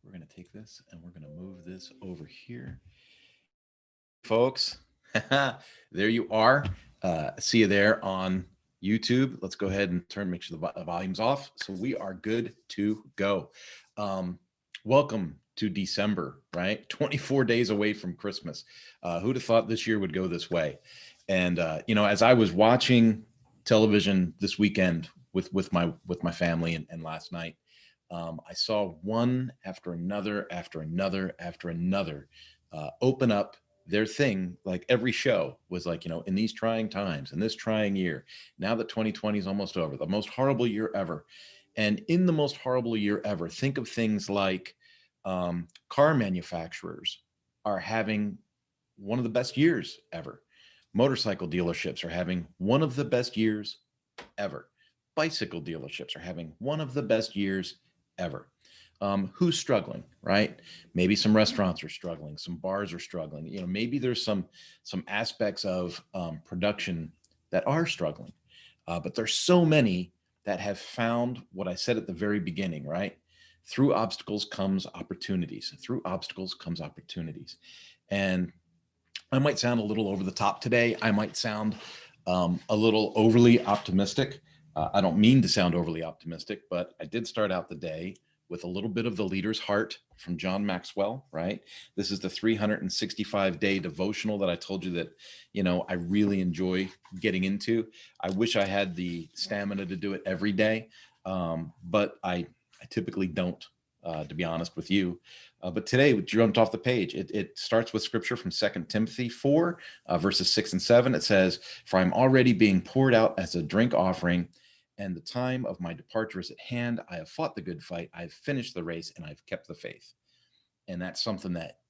We're going to take this and we're going to move this over here. Folks, there you are. See you there on YouTube. Let's go ahead and make sure the volume's off. So we are good to go. Um, Welcome to December, right? 24 days away from Christmas. Who'd have thought this year would go this way? And as I was watching television this weekend with my family and last night, I saw one after another, after another, after another open up their thing. Like every show was like, in these trying times, in this trying year, now that 2020 is almost over, the most horrible year ever. And in the most horrible year ever, think of things like car manufacturers are having one of the best years ever. Motorcycle dealerships are having one of the best years ever. Bicycle dealerships are having one of the best years ever. Who's struggling, right? Maybe some restaurants are struggling, some bars are struggling. Maybe there's some aspects of production that are struggling, but there's so many that have found what I said at the very beginning, right? Through obstacles comes opportunities. Through obstacles comes opportunities, and I might sound a little over the top today. I might sound a little overly optimistic. I don't mean to sound overly optimistic, but I did start out the day with a little bit of the leader's heart from John Maxwell, right? This is the 365-day devotional that I told you that, I really enjoy getting into. I wish I had the stamina to do it every day, but I typically don't, to be honest with you. But today we jumped off the page. It starts with scripture from 2 Timothy 4, verses 6 and 7. It says, "For I'm already being poured out as a drink offering, and the time of my departure is at hand. I have fought the good fight. I've finished the race, and I've kept the faith." And that's something that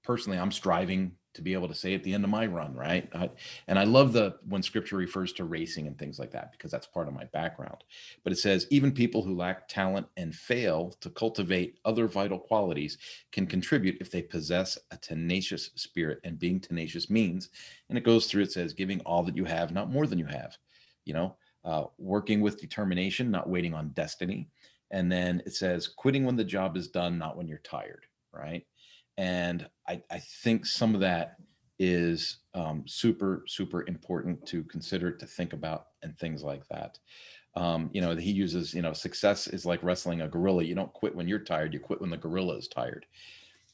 personally I'm striving to be able to say at the end of my run, right? And I love the when scripture refers to racing and things like that, because that's part of my background. But it says even people who lack talent and fail to cultivate other vital qualities can contribute if they possess a tenacious spirit. And being tenacious means, and it goes through, it says giving all that you have, not more than you have, working with determination, not waiting on destiny. And then it says quitting when the job is done, not when you're tired, right? And I think some of that is super, super important to consider, to think about, and things like that. He uses, success is like wrestling a gorilla. You don't quit when you're tired, you quit when the gorilla is tired.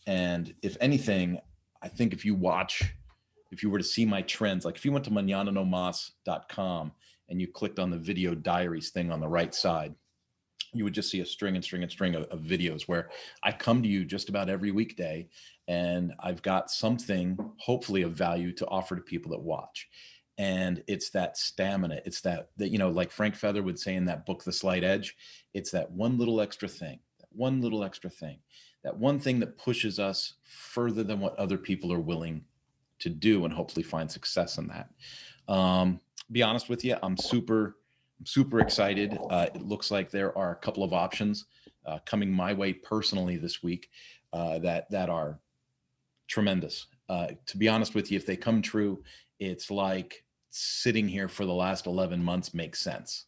And if anything, I think if you were to see my trends, like if you went to mañananomas.com and you clicked on the video diaries thing on the right side, you would just see a string and string and string of videos where I come to you just about every weekday, and I've got something hopefully of value to offer to people that watch. And it's that stamina. It's that like Frank Feather would say in that book, The Slight Edge, it's that one little extra thing, that one little extra thing, that one thing that pushes us further than what other people are willing to do, and hopefully find success in that. Be honest with you, I'm super excited. It looks like there are a couple of options coming my way personally this week that are tremendous. To be honest with you, if they come true, it's like sitting here for the last 11 months makes sense.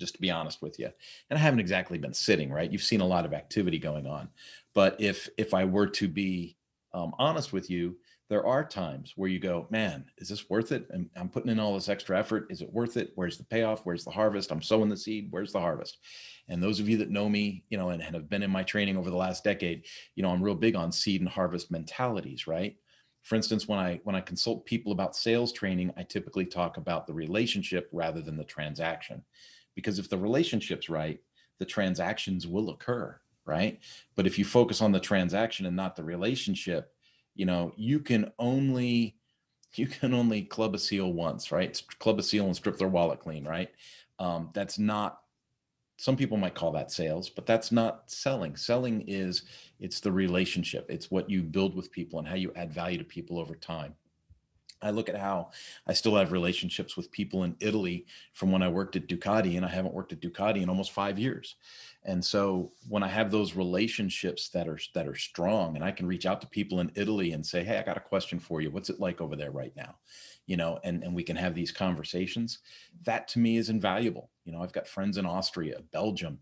Just to be honest with you, and I haven't exactly been sitting. Right, you've seen a lot of activity going on, but if I were to be honest with you, there are times where you go, man, is this worth it? And I'm putting in all this extra effort. Is it worth it? Where's the payoff? Where's the harvest? I'm sowing the seed. Where's the harvest? And those of you that know me, and have been in my training over the last decade, I'm real big on seed and harvest mentalities, right? For instance, when I consult people about sales training, I typically talk about the relationship rather than the transaction. Because if the relationship's right, the transactions will occur, right? But if you focus on the transaction and not the relationship, you can only club a seal once, right? Club a seal and strip their wallet clean, right? That's not, some people might call that sales, but that's not selling. Selling is, it's the relationship. It's what you build with people and how you add value to people over time. I look at how I still have relationships with people in Italy from when I worked at Ducati, and I haven't worked at Ducati in almost 5 years. And so when I have those relationships that are strong, and I can reach out to people in Italy and say, "Hey, I got a question for you. What's it like over there right now?" And we can have these conversations. That to me is invaluable. I've got friends in Austria, Belgium,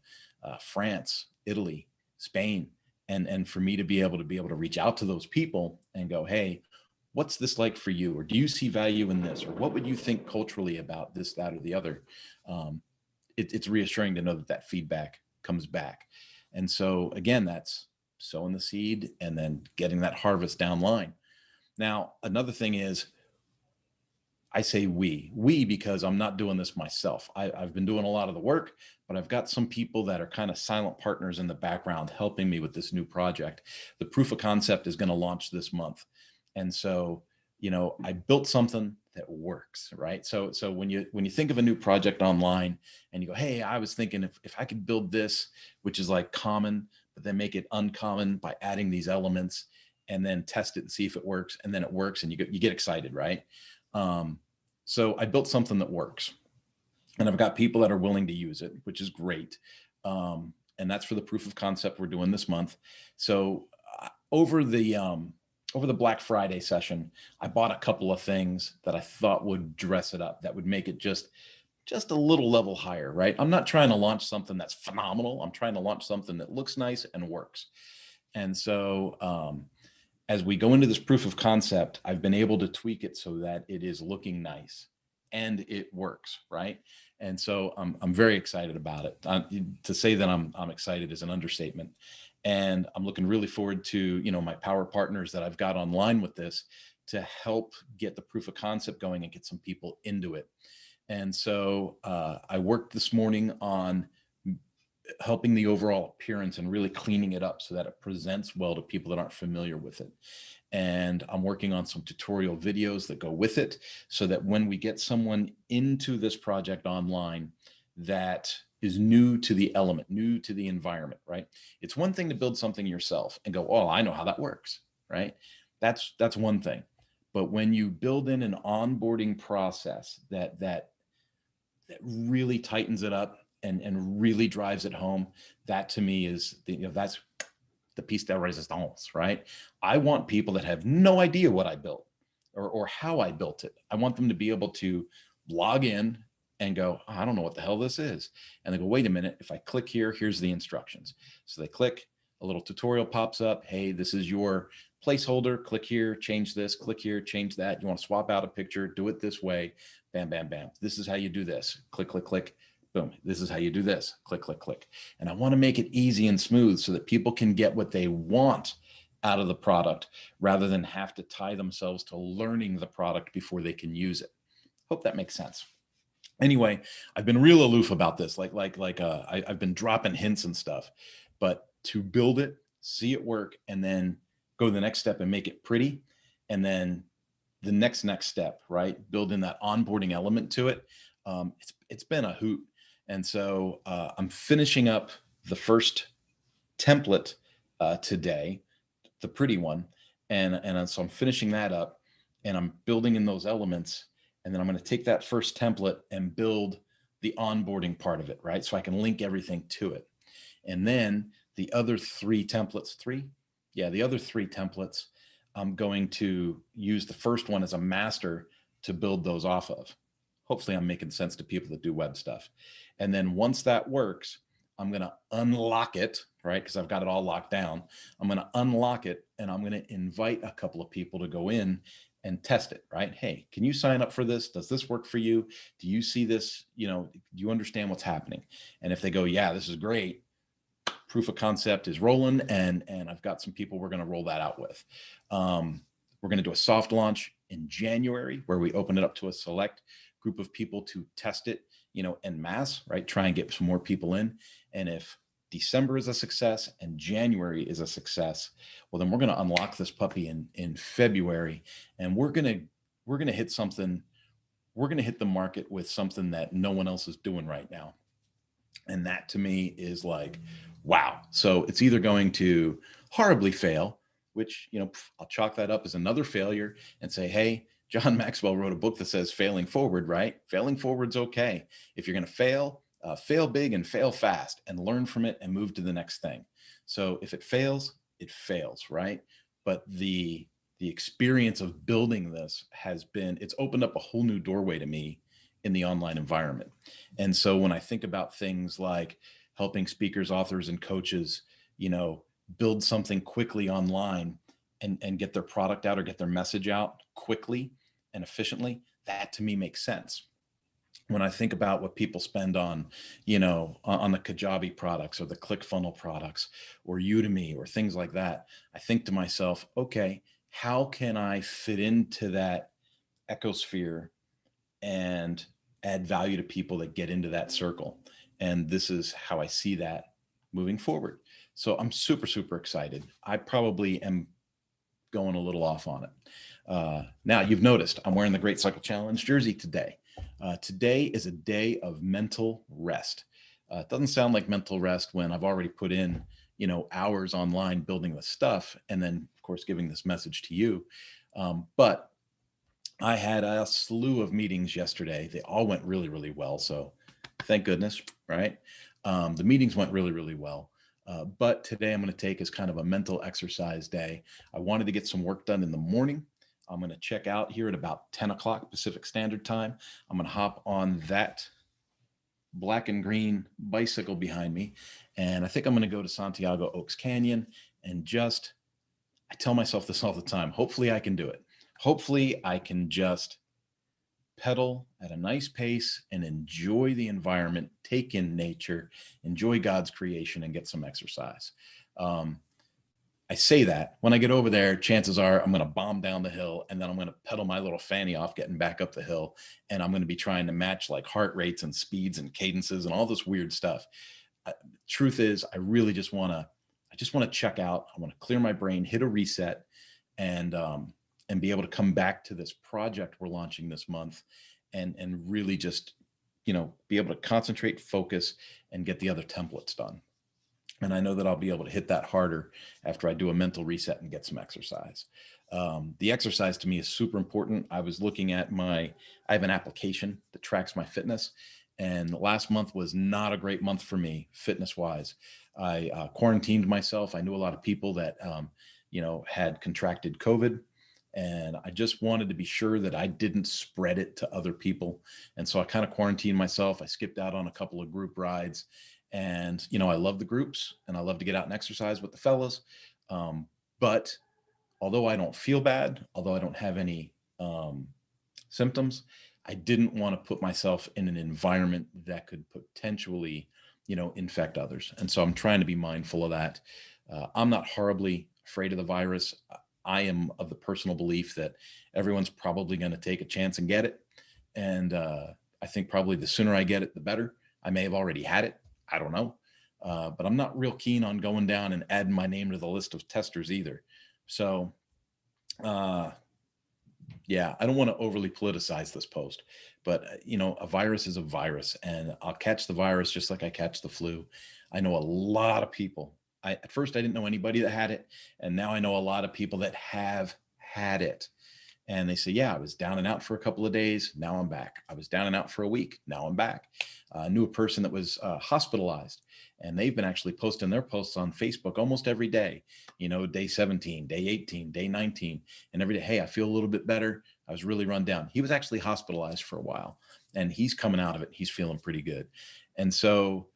France, Italy, Spain, and for me to be able to reach out to those people and go, hey, what's this like for you? Or do you see value in this? Or what would you think culturally about this, that, or the other? Um, it's reassuring to know that that feedback comes back. And so again, that's sowing the seed and then getting that harvest down line. Now, another thing is, I say we because I'm not doing this myself. I've been doing a lot of the work, but I've got some people that are kind of silent partners in the background helping me with this new project. The proof of concept is going to launch this month. And so, I built something that works, right? So when you think of a new project online and you go, hey, I was thinking if I could build this, which is like common, but then make it uncommon by adding these elements and then test it and see if it works, and then it works and you get excited, right? So I built something that works, and I've got people that are willing to use it, which is great. And that's for the proof of concept we're doing this month. So over the Black Friday session, I bought a couple of things that I thought would dress it up, that would make it just a little level higher, right? I'm not trying to launch something that's phenomenal. I'm trying to launch something that looks nice and works. And so as we go into this proof of concept, I've been able to tweak it so that it is looking nice and it works, right? And so I'm very excited about it. To say that I'm excited is an understatement. And I'm looking really forward to, my power partners that I've got online with this to help get the proof of concept going and get some people into it. And so I worked this morning on helping the overall appearance and really cleaning it up so that it presents well to people that aren't familiar with it. And I'm working on some tutorial videos that go with it so that when we get someone into this project online that is new to the element, new to the environment, right? It's one thing to build something yourself and go, oh, I know how that works, right? That's one thing. But when you build in an onboarding process that really tightens it up and really drives it home, that to me is that's the piece de resistance, right? I want people that have no idea what I built or how I built it. I want them to be able to log in and go, oh, I don't know what the hell this is. And they go, wait a minute, if I click here, here's the instructions. So they click, a little tutorial pops up. Hey, this is your placeholder. Click here, change this, click here, change that. You want to swap out a picture, do it this way. Bam, bam, bam. This is how you do this. Click, click, click. Boom. This is how you do this. Click, click, click. And I want to make it easy and smooth so that people can get what they want out of the product rather than have to tie themselves to learning the product before they can use it. Hope that makes sense. Anyway, I've been real aloof about this. I've been dropping hints and stuff, but to build it, see it work, and then go to the next step and make it pretty, and then the next step, right? Build in that onboarding element to it. It's been a hoot. And so I'm finishing up the first template today, the pretty one. And so I'm finishing that up and I'm building in those elements. And then I'm going to take that first template and build the onboarding part of it, right? So I can link everything to it. And then the other three templates, the other three templates, I'm going to use the first one as a master to build those off of. Hopefully I'm making sense to people that do web stuff. And then once that works, I'm going to unlock it, right? Because I've got it all locked down. I'm going to unlock it and I'm going to invite a couple of people to go in and test it, right? Hey, can you sign up for this? Does this work for you? Do you see this? Do you understand what's happening? And if they go, yeah, this is great, proof of concept is rolling, and I've got some people we're going to roll that out with. We're going to do a soft launch in January where we open it up to a select group of people to test it, en masse, right? Try and get some more people in. And if December is a success and January is a success, well, then we're going to unlock this puppy in February, and we're going to hit something. We're going to hit the market with something that no one else is doing right now. And that to me is like, wow. So it's either going to horribly fail, which, I'll chalk that up as another failure and say, hey, John Maxwell wrote a book that says failing forward, right? Failing forward's okay. If you're going to fail, fail big and fail fast and learn from it and move to the next thing. So if it fails, right? But the experience of building this it's opened up a whole new doorway to me in the online environment. And so when I think about things like helping speakers, authors, and coaches, build something quickly online and get their product out or get their message out quickly and efficiently, that to me makes sense. When I think about what people spend on, on the Kajabi products or the ClickFunnels products or Udemy or things like that, I think to myself, okay, how can I fit into that ecosphere and add value to people that get into that circle? And this is how I see that moving forward. So I'm super, super excited. I probably am going a little off on it. Now, you've noticed I'm wearing the Great Cycle Challenge jersey today. Today is a day of mental rest. It doesn't sound like mental rest when I've already put in, hours online building the stuff and then, of course, giving this message to you. But I had a slew of meetings yesterday. They all went really, really well. So thank goodness, right? The meetings went really, really well. But today I'm going to take as kind of a mental exercise day. I wanted to get some work done in the morning. I'm going to check out here at about 10 o'clock Pacific Standard Time. I'm going to hop on that black and green bicycle behind me. And I think I'm going to go to Santiago Oaks Canyon and just, I tell myself this all the time. Hopefully I can do it. Hopefully I can just pedal at a nice pace and enjoy the environment, take in nature, enjoy God's creation, and get some exercise. I say that when I get over there, chances are I'm going to bomb down the hill and then I'm going to pedal my little fanny off getting back up the hill. And I'm going to be trying to match like heart rates and speeds and cadences and all this weird stuff. Truth is, I really just want to check out. I want to clear my brain, hit a reset, and be able to come back to this project we're launching this month and really just, be able to concentrate, focus, and get the other templates done. And I know that I'll be able to hit that harder after I do a mental reset and get some exercise. The exercise to me is super important. I was looking at I have an application that tracks my fitness. And last month was not a great month for me, fitness wise. I quarantined myself. I knew a lot of people that, had contracted COVID. And I just wanted to be sure that I didn't spread it to other people. And so I kind of quarantined myself. I skipped out on a couple of group rides. And, I love the groups and I love to get out and exercise with the fellas. But although I don't feel bad, although I don't have any symptoms, I didn't want to put myself in an environment that could potentially, infect others. And so I'm trying to be mindful of that. I'm not horribly afraid of the virus. I am of the personal belief that everyone's probably going to take a chance and get it. And I think probably the sooner I get it, the better. I may have already had it. I don't know. But I'm not real keen on going down and adding my name to the list of testers either. So, yeah, I don't want to overly politicize this post, but a virus is a virus and I'll catch the virus just like I catch the flu. I know a lot of people. At first I didn't know anybody that had it. And now I know a lot of people that have had it. And they say, yeah, I was down and out for a couple of days. Now I'm back. I was down and out for a week. Now I'm back. I knew a person that was hospitalized and they've been actually posting their posts on Facebook almost every day, day 17, day 18, day 19, and every day, hey, I feel a little bit better. I was really run down. He was actually hospitalized for a while and he's coming out of it. He's feeling pretty good. And so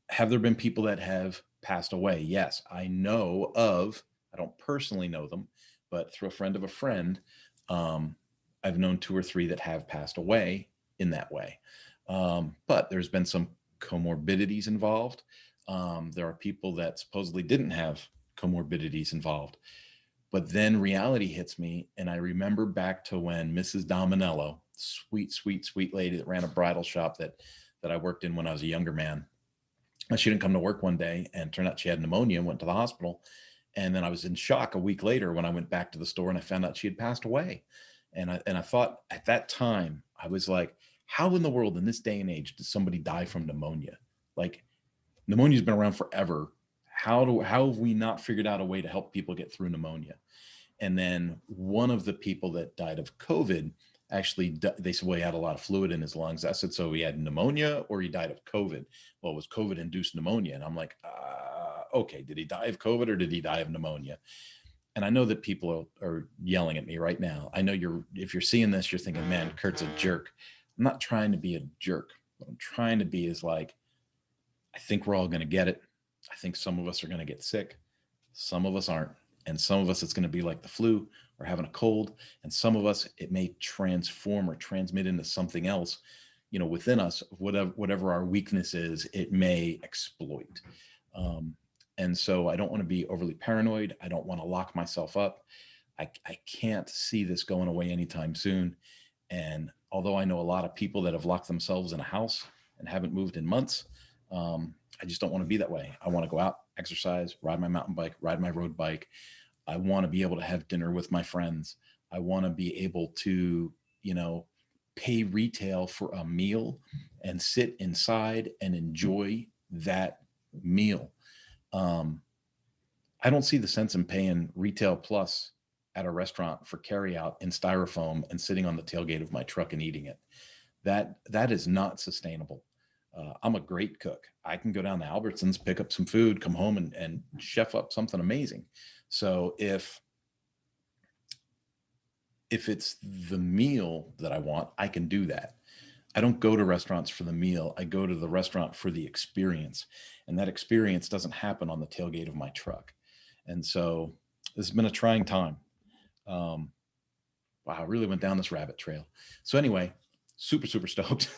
have there been people that have passed away? Yes, I don't personally know them, but through a friend of a friend, I've known 2 or 3 that have passed away in that way. But there's been some comorbidities involved. There are people that supposedly didn't have comorbidities involved. But then reality hits me, and I remember back to when Mrs. Dominello, sweet, sweet, sweet lady that ran a bridal shop that I worked in when I was a younger man. She didn't come to work one day and turned out she had pneumonia and went to the hospital. And then I was in shock a week later when I went back to the store and I found out she had passed away. And I thought at that time, I was like, how in the world in this day and age does somebody die from pneumonia? Like pneumonia's been around forever. How have we not figured out a way to help people get through pneumonia? And then one of the people that died of COVID actually, they said, well, he had a lot of fluid in his lungs. I said, so he had pneumonia or he died of COVID? Well, it was COVID induced pneumonia. And I'm like, okay, did he die of COVID or did he die of pneumonia? And I know that people are yelling at me right now. I know if you're seeing this, you're thinking, man, Kurt's a jerk. I'm not trying to be a jerk. What I'm trying to be is like, I think we're all going to get it. I think some of us are going to get sick. Some of us aren't. And some of us, it's going to be like the flu or having a cold. And some of us, it may transform or transmit into something else, within us. Whatever our weakness is, it may exploit. Um, and so I don't want to be overly paranoid. I don't want to lock myself up. I can't see this going away anytime soon. And although I know a lot of people that have locked themselves in a house and haven't moved in months, I just don't want to be that way. I want to go out, exercise, ride my mountain bike, ride my road bike. I want to be able to have dinner with my friends. I want to be able to, pay retail for a meal and sit inside and enjoy that meal. Um, I don't see the sense in paying retail plus at a restaurant for carry out in styrofoam and sitting on the tailgate of my truck and eating it. That is not sustainable. I'm a great cook. I can go down to Albertsons, pick up some food, come home and chef up something amazing. So if it's the meal that I want, I can do that. I don't go to restaurants for the meal. I go to the restaurant for the experience. And that experience doesn't happen on the tailgate of my truck. And so this has been a trying time. Um, wow, I really went down this rabbit trail. So anyway, super, super stoked.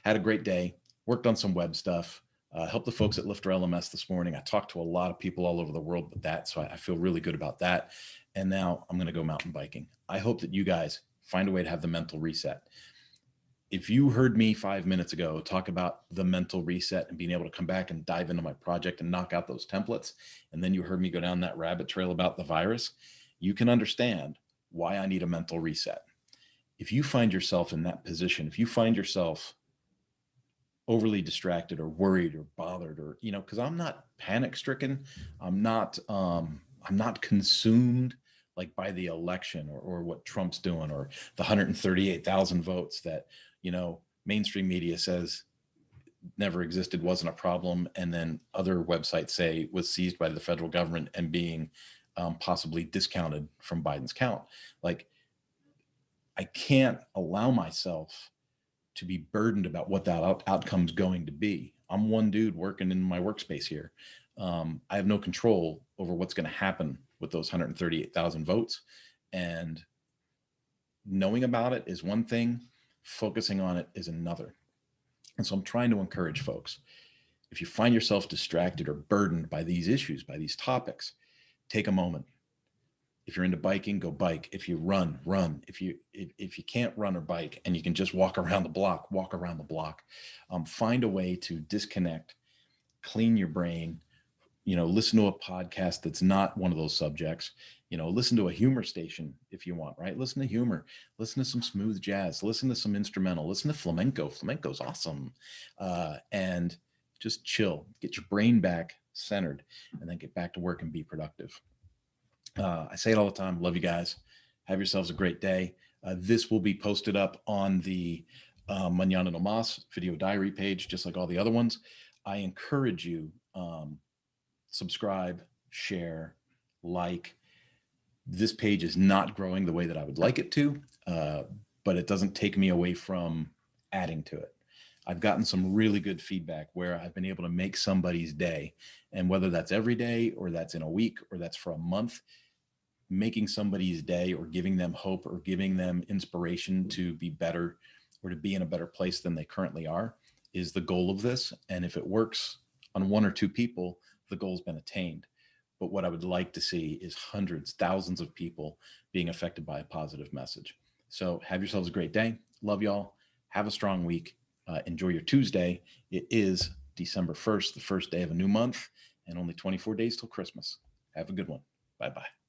Had a great day, worked on some web stuff, helped the folks at Lifter LMS this morning. I talked to a lot of people all over the world with that. So I feel really good about that. And now I'm going to go mountain biking. I hope that you guys find a way to have the mental reset. If you heard me 5 minutes ago talk about the mental reset and being able to come back and dive into my project and knock out those templates, and then you heard me go down that rabbit trail about the virus, you can understand why I need a mental reset. If you find yourself in that position, if you find yourself overly distracted or worried or bothered, or because I'm not panic stricken, I'm not consumed like by the election or what Trump's doing or the 138,000 votes that mainstream media says never existed, wasn't a problem, and then other websites say was seized by the federal government and being possibly discounted from Biden's count. Like, I can't allow myself to be burdened about what that outcome's going to be. I'm one dude working in my workspace here. I have no control over what's going to happen with those 138,000 votes. And knowing about it is one thing, focusing on it is another. And so I'm trying to encourage folks. If you find yourself distracted or burdened by these issues, by these topics, take a moment. If you're into biking, go bike. If you run. If you can't run or bike and you can just walk around the block, walk around the block. Find a way to disconnect, clean your brain, listen to a podcast that's not one of those subjects, listen to a humor station if you want, right? Listen to humor, listen to some smooth jazz, listen to some instrumental, listen to flamenco. Flamenco's awesome. And just chill, get your brain back centered, and then get back to work and be productive. I say it all the time. Love you guys. Have yourselves a great day. This will be posted up on the Mañana no Mas video diary page, just like all the other ones. I encourage you, subscribe, share, like. This page is not growing the way that I would like it to, but it doesn't take me away from adding to it. I've gotten some really good feedback where I've been able to make somebody's day. And whether that's every day or that's in a week or that's for a month, making somebody's day or giving them hope or giving them inspiration to be better or to be in a better place than they currently are is the goal of this. And if it works on one or two people, the goal's been attained. But what I would like to see is hundreds, thousands of people being affected by a positive message. So have yourselves a great day. Love y'all. Have a strong week. Enjoy your Tuesday. It is December 1st, the first day of a new month, and only 24 days till Christmas. Have a good one. Bye-bye.